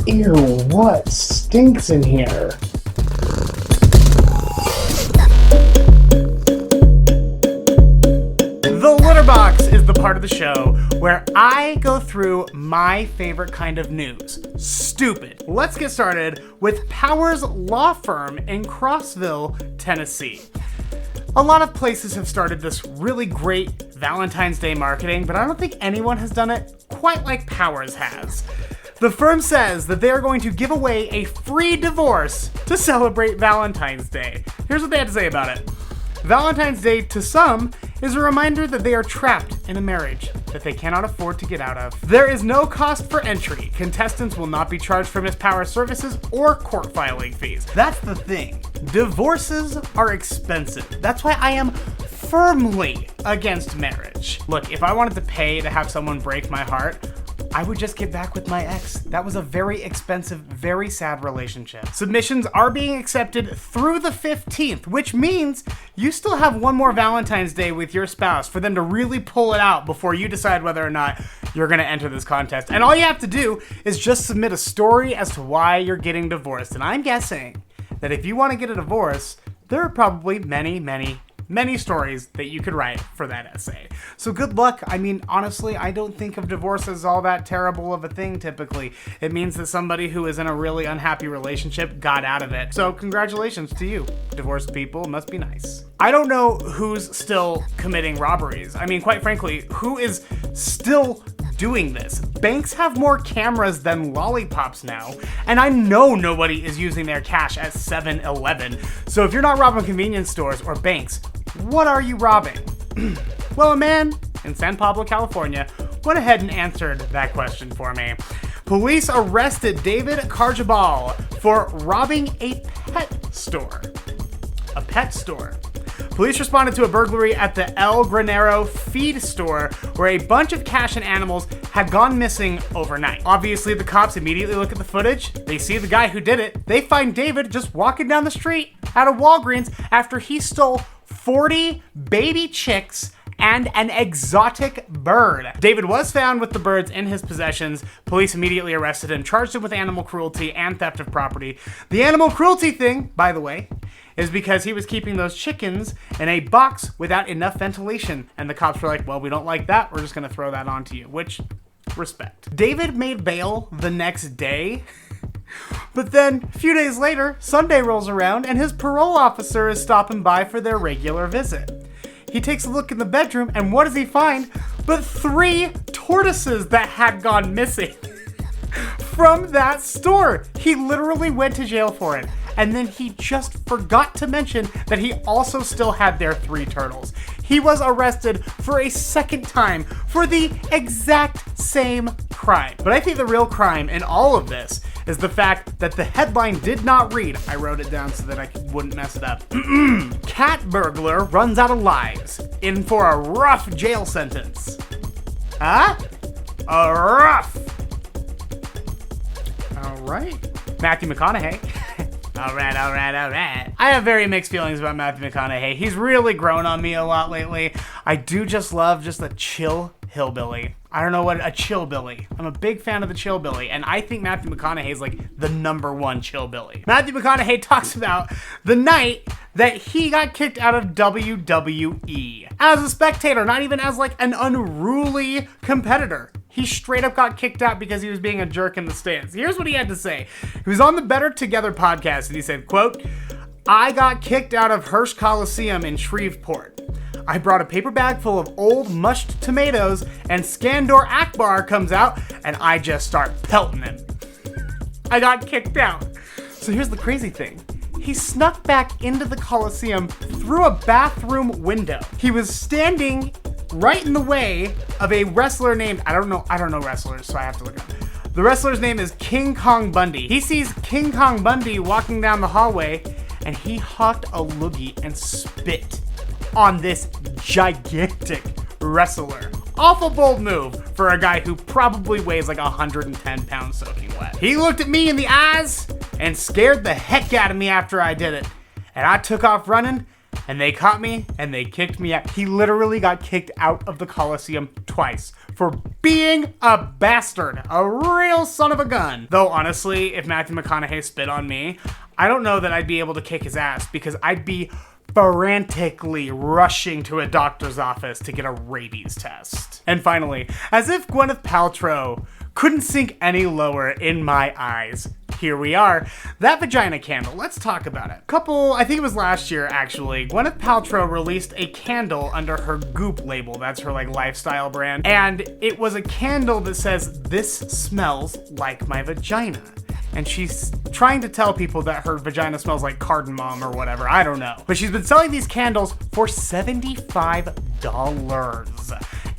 Ew, what stinks in here? The Litterbox is the part of the show where I go through my favorite kind of news. Stupid. Let's get started with Powers Law Firm in Crossville, Tennessee. A lot of places have started this really great Valentine's Day marketing, but I don't think anyone has done it quite like Powers has. The firm says that they are going to give away a free divorce to celebrate Valentine's Day. Here's what they had to say about it. Valentine's Day, to some, is a reminder that they are trapped in a marriage that they cannot afford to get out of. There is no cost for entry. Contestants will not be charged for Miss Powers services or court filing fees. That's the thing. Divorces are expensive. That's why I am firmly against marriage. Look, if I wanted to pay to have someone break my heart, I would just get back with my ex. That was a very expensive, very sad relationship. Submissions are being accepted through the 15th, which means you still have one more Valentine's Day with your spouse for them to really pull it out before you decide whether or not you're gonna enter this contest. And all you have to do is just submit a story as to why you're getting divorced. And I'm guessing that if you wanna get a divorce, there are probably many stories that you could write for that essay. So good luck. I mean, honestly, I don't think of divorce as all that terrible of a thing typically. It means that somebody who is in a really unhappy relationship got out of it. So congratulations to you. Divorced people must be nice. I don't know who's still committing robberies. I mean, quite frankly, who is still doing this? Banks have more cameras than lollipops now, and I know nobody is using their cash at 7-Eleven. So if you're not robbing convenience stores or banks, what are you robbing? Well, a man in San Pablo, California, went ahead and answered that question for me. Police arrested David Carjabal for robbing a pet store. A pet store. Police responded to a burglary at the El Granero feed store where a bunch of cash and animals had gone missing overnight. Obviously, the cops immediately look at the footage. They see the guy who did it. They find David just walking down the street out of Walgreens after he stole 40 baby chicks and an exotic bird. David was found with the birds in his possessions. Police immediately arrested him, charged him with animal cruelty and theft of property. The animal cruelty thing, by the way, is because he was keeping those chickens in a box without enough ventilation. And the cops were like, well, we don't like that. We're just gonna throw that onto you, which, respect. David made bail the next day. But then, a few days later, Sunday rolls around and his parole officer is stopping by for their regular visit. He takes a look in the bedroom and what does he find but 3 tortoises that had gone missing from that store. He literally went to jail for it. And then he just forgot to mention that he also still had their 3 turtles. He was arrested for a second time for the exact same crime. But I think the real crime in all of this is the fact that the headline did not read, I wrote it down so that I wouldn't mess it up. Cat burglar runs out of lives, in for a rough jail sentence. Huh? A rough. All right. Matthew McConaughey. All right. I have very mixed feelings about Matthew McConaughey. He's really grown on me a lot lately. I do just love just a chill hillbilly. I don't know what a chillbilly. I'm a big fan of the chillbilly, and I think Matthew McConaughey is like the #1 chillbilly. Matthew McConaughey talks about the night that he got kicked out of WWE as a spectator, not even as like an unruly competitor. He straight up got kicked out because he was being a jerk in the stands. Here's what he had to say. He was on the Better Together podcast and he said, quote, "I got kicked out of Hirsch Coliseum in Shreveport. I brought a paper bag full of old mushed tomatoes and Skandor Akbar comes out and I just start pelting him. I got kicked out." So here's the crazy thing. He snuck back into the Coliseum through a bathroom window. He was standing right in the way of a wrestler named, I don't know wrestlers, so I have to look up. The wrestler's name is King Kong Bundy. He sees King Kong Bundy walking down the hallway and he hawked a loogie and spit on this gigantic wrestler. Awful bold move for a guy who probably weighs like 110 pounds soaking wet. He looked at me in the eyes and scared the heck out of me after I did it. And I took off running and they caught me and they kicked me out. He literally got kicked out of the Coliseum twice for being a bastard, a real son of a gun. Though honestly, if Matthew McConaughey spit on me, I don't know that I'd be able to kick his ass because I'd be frantically rushing to a doctor's office to get a rabies test. And finally, as if Gwyneth Paltrow couldn't sink any lower in my eyes, here we are. That vagina candle, let's talk about it. I think it was last year actually, Gwyneth Paltrow released a candle under her Goop label. That's her like lifestyle brand. And it was a candle that says, "This smells like my vagina." And she's trying to tell people that her vagina smells like cardamom or whatever, I don't know. But she's been selling these candles for $75.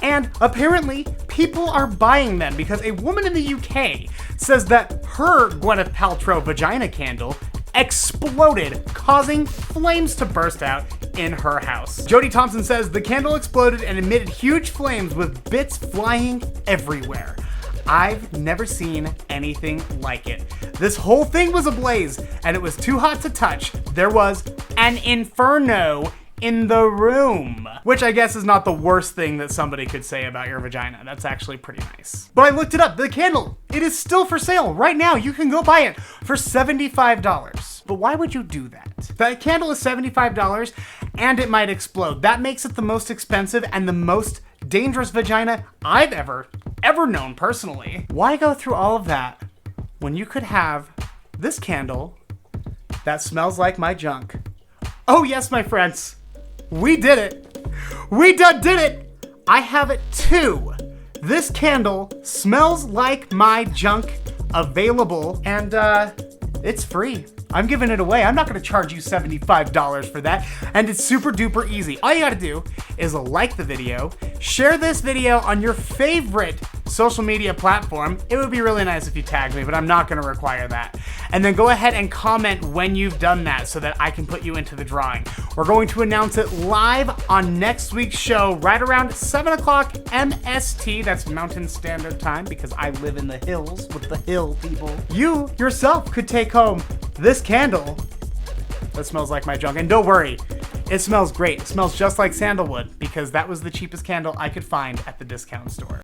And apparently, people are buying them because a woman in the UK says that her Gwyneth Paltrow vagina candle exploded, causing flames to burst out in her house. Jodie Thompson says the candle exploded and emitted huge flames with bits flying everywhere. I've never seen anything like it. This whole thing was ablaze and it was too hot to touch. There was an inferno in the room, which I guess is not the worst thing that somebody could say about your vagina. That's actually pretty nice. But I looked it up, the candle, it is still for sale right now. You can go buy it for $75. But why would you do that? That candle is $75 and it might explode. That makes it the most expensive and the most dangerous vagina I've ever known personally. Why go through all of that when you could have this candle that smells like my junk? Oh yes, my friends, we did it. We did it. I have it too. This candle smells like my junk, available, and it's free. I'm giving it away. I'm not gonna charge you $75 for that. And it's super duper easy. All you gotta do is like the video, share this video on your favorite social media platform. It would be really nice if you tagged me, but I'm not gonna require that. And then go ahead and comment when you've done that so that I can put you into the drawing. We're going to announce it live on next week's show, right around 7 o'clock MST. That's Mountain Standard Time because I live in the hills with the hill people. You yourself could take home this candle that smells like my junk. And don't worry, it smells great. It smells just like sandalwood because that was the cheapest candle I could find at the discount store.